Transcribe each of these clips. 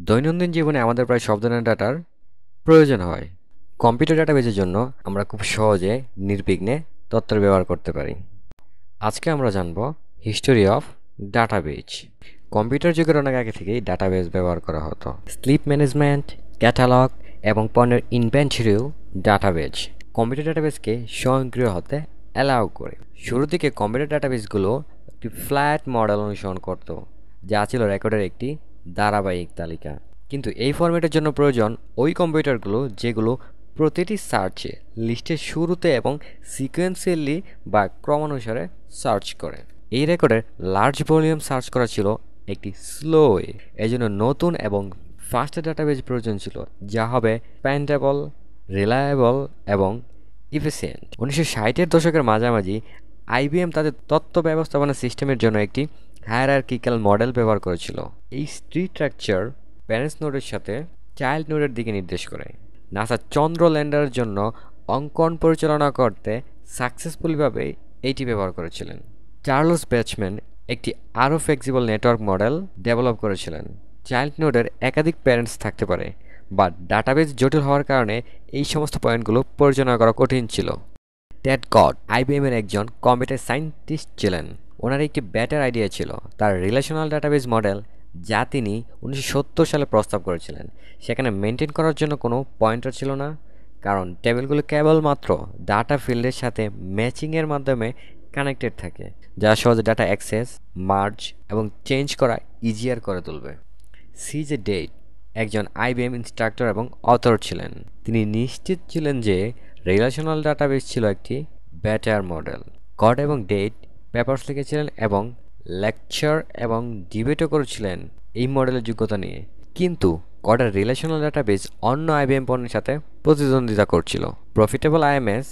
দৈনন্দিন জীবনে আমাদের প্রায় সব ধরনের ডাটার প্রয়োজন হয়। কম্পিউটার ডাটাবেজের জন্য আমরা খুব সহজে নির্বিঘ্নে তথ্যের ব্যবহার করতে পারি। আজকে আমরা জানব হিস্টোরি অফ ডাটাবেজ। কম্পিউটার যুগের অনেক আগে থেকেই ডাটাবেজ ব্যবহার করা হতো। স্লিপ ম্যানেজমেন্ট, ক্যাটালগ এবং পণ্যের ইনভেন্টরিও ডাটাবেজ কম্পিউটার ডাটাবেজকে স্বয়ংক্রিয় হতে অ্যালাউ করে। শুরু থেকে কম্পিউটার ডাটাবেজগুলো একটি ফ্ল্যাট মডেল অনুসরণ করত, যা ছিল রেকর্ডের একটি ধারাবাহিক তালিকা। কিন্তু এই ফরম্যাটের জন্য প্রয়োজন ওই কম্পিউটারগুলো যেগুলো প্রতিটি সার্চে লিস্টের শুরুতে এবং সিকোয়েন্সিয়ালি বা ক্রমানুসারে সার্চ করে। এই রেকর্ডের লার্জ ভলিউম সার্চ করা ছিল একটি স্লো ওয়ে। এজন্য নতুন এবং ফাস্ট ডাটাবেজ প্রয়োজন ছিল, যা হবে প্যান্টেবল, রিলায়েবল এবং ইফিসিয়েন্ট। 1960-এর দশকের মাঝামাঝি আইবিএম তাদের তথ্য ব্যবস্থাপনা সিস্টেমের জন্য একটি হায়ারার্কিক্যাল মডেল ব্যবহার করেছিল। এই স্ট্রাকচার প্যারেন্টস নোডের সাথে চাইল্ড নোডের দিকে নির্দেশ করে। নাসা চন্দ্র ল্যান্ডারের জন্য অঙ্কন পরিচালনা করতে সাকসেসফুলিভাবে এইটি ব্যবহার করেছিলেন। চার্লস ব্যাচম্যান একটি আরও ফ্লেক্সিবল নেটওয়ার্ক মডেল ডেভেলপ করেছিলেন। চাইল্ড নোডের একাধিক প্যারেন্টস থাকতে পারে, বা ডাটাবেজ জটিল হওয়ার কারণে এই সমস্ত পয়েন্টগুলো পরিচালনা করা কঠিন ছিল। টেড কড আইবিএমের একজন কম্পিউটার সায়েন্টিস্ট ছিলেন। ওনার একটি বেটার আইডিয়া ছিল তার রিলেশনাল ডাটাবেজ মডেল, যা তিনি 1970 সালে প্রস্তাব করেছিলেন। সেখানে মেনটেন করার জন্য কোনো পয়েন্টার ছিল না, কারণ টেবিলগুলো কেবলমাত্র ডাটা ফিল্ডের সাথে ম্যাচিংয়ের মাধ্যমে কানেক্টেড থাকে, যা সহজে ডাটা অ্যাক্সেস, মার্জ এবং চেঞ্জ করা ইজিয়ার করে তুলবে। সিজে ডেট একজন আইবিএম ইনস্ট্রাক্টর এবং অথর ছিলেন। তিনি নিশ্চিত ছিলেন যে রিলেশনাল ডাটাবেস ছিল একটি বেটার মডেল। কড এবং ডেট পেপারস লিখেছিলেন এবং লেকচার এবং ডিবেটও করেছিলেন এই মডেলের যোগ্যতা নিয়ে। কিন্তু কডের রিলেশনাল ডাটাবেস অন্য আইবিএম পণ্যের সাথে প্রতিদ্বন্দ্বিতা করছিল। প্রফিটেবল আইএমএস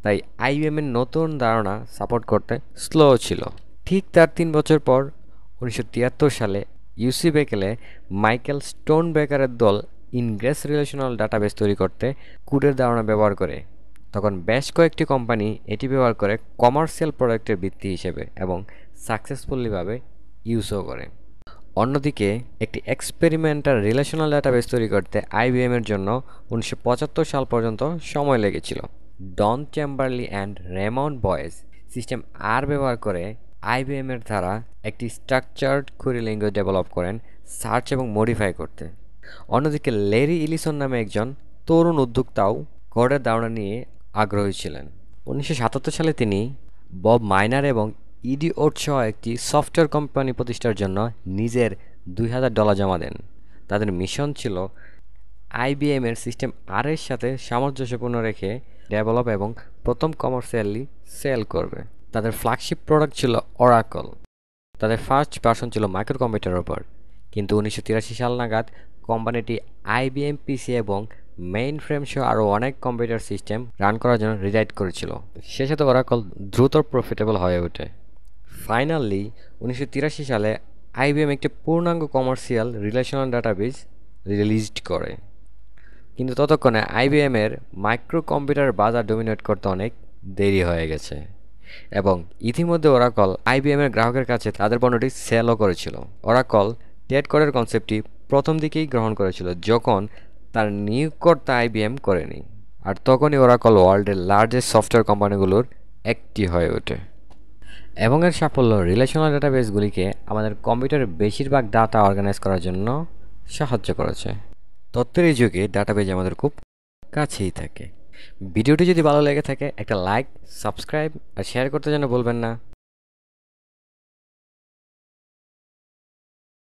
তাই আইবিএমের নতুন ধারণা সাপোর্ট করতে স্লো ছিল। ঠিক তার 3 বছর পর 1973 সালে ইউসি বেকেলে মাইকেল স্টোন বেকারের দল ইনগ্রেস রিলেশনাল ডাটাবেস তৈরি করতে কুডের ধারণা ব্যবহার করে। তখন বেশ কয়েকটি কোম্পানি এটি ব্যবহার করে কমার্শিয়াল প্রোডাক্টের ভিত্তি হিসেবে এবং সাকসেসফুলিভাবে ইউজও করে। অন্যদিকে একটি এক্সপেরিমেন্টাল রিলেশনাল ডাটাবেস তৈরি করতে আইবিএমের জন্য 1975 সাল পর্যন্ত সময় লেগেছিল। ডন চেম্বারলি অ্যান্ড রেমন্ড বয়েস সিস্টেম আর ব্যবহার করে আইবিএমের দ্বারা একটি স্ট্রাকচার্ড কোয়েরি ল্যাঙ্গুয়েজ ডেভেলপ করেন সার্চ এবং মডিফাই করতে। অন্যদিকে ল্যারি ইলিসন নামে একজন তরুণ উদ্যোক্তাও কোডের ধারণা নিয়ে আগ্রহী ছিলেন। 1977 সালে তিনি বব মাইনার এবং ইডি ওট সহ একটি সফটওয়্যার কোম্পানি প্রতিষ্ঠার জন্য নিজের $2000 জমা দেন। তাদের মিশন ছিল আইবিএমের সিস্টেম আর এর সাথে সামঞ্জস্যপূর্ণ রেখে ডেভেলপ এবং প্রথম কমার্শিয়ালি সেল করবে। তাদের ফ্ল্যাগশিপ প্রোডাক্ট ছিল অরাকল। তাদের ফার্স্ট ভার্সন ছিল মাইক্রো কম্পিউটারের ওপর। কিন্তু 1983 সাল নাগাদ কোম্পানিটি আইবিএম পিসি এবং মেইন ফ্রেম সহ আরও অনেক কম্পিউটার সিস্টেম রান করার জন্য রিরাইট করেছিল। সে সাথে অরাকল দ্রুত প্রফিটেবল হয়ে ওঠে। ফাইনালি 1983 সালে আইবিএম একটি পূর্ণাঙ্গ কমার্শিয়াল রিলেশনাল ডাটাবেজ রিলিজড করে। কিন্তু ততক্ষণে আইবিএমের মাইক্রো কম্পিউটার বাজার ডমিনেট করতে অনেক দেরি হয়ে গেছে, এবং ইতিমধ্যে ওরাকল আইবিএমের গ্রাহকের কাছে তাদের পণ্যটি সেলও করেছিল। ওরাকল টেড কোডের কনসেপ্টটি প্রথম দিকেই গ্রহণ করেছিল, যখন তার নিয়োগকর্তা আইবিএম করেনি। আর তখনই ওরাকল ওয়ার্ল্ডের লার্জেস্ট সফটওয়্যার কোম্পানিগুলোর একটি হয়ে ওঠে। এবং এর সাফল্য রিলেশনাল ডাটাবেসগুলিকে আমাদের কম্পিউটারের বেশিরভাগ ডাটা অর্গানাইজ করার জন্য সাহায্য করেছে। তথ্যের এই যুগে ডাটাবেজ আমাদের খুব কাছেই থাকে। ভিডিওটি যদি ভালো লেগে থাকে একটা লাইক, সাবস্ক্রাইব আর শেয়ার করতে যেন ভুলবেন না।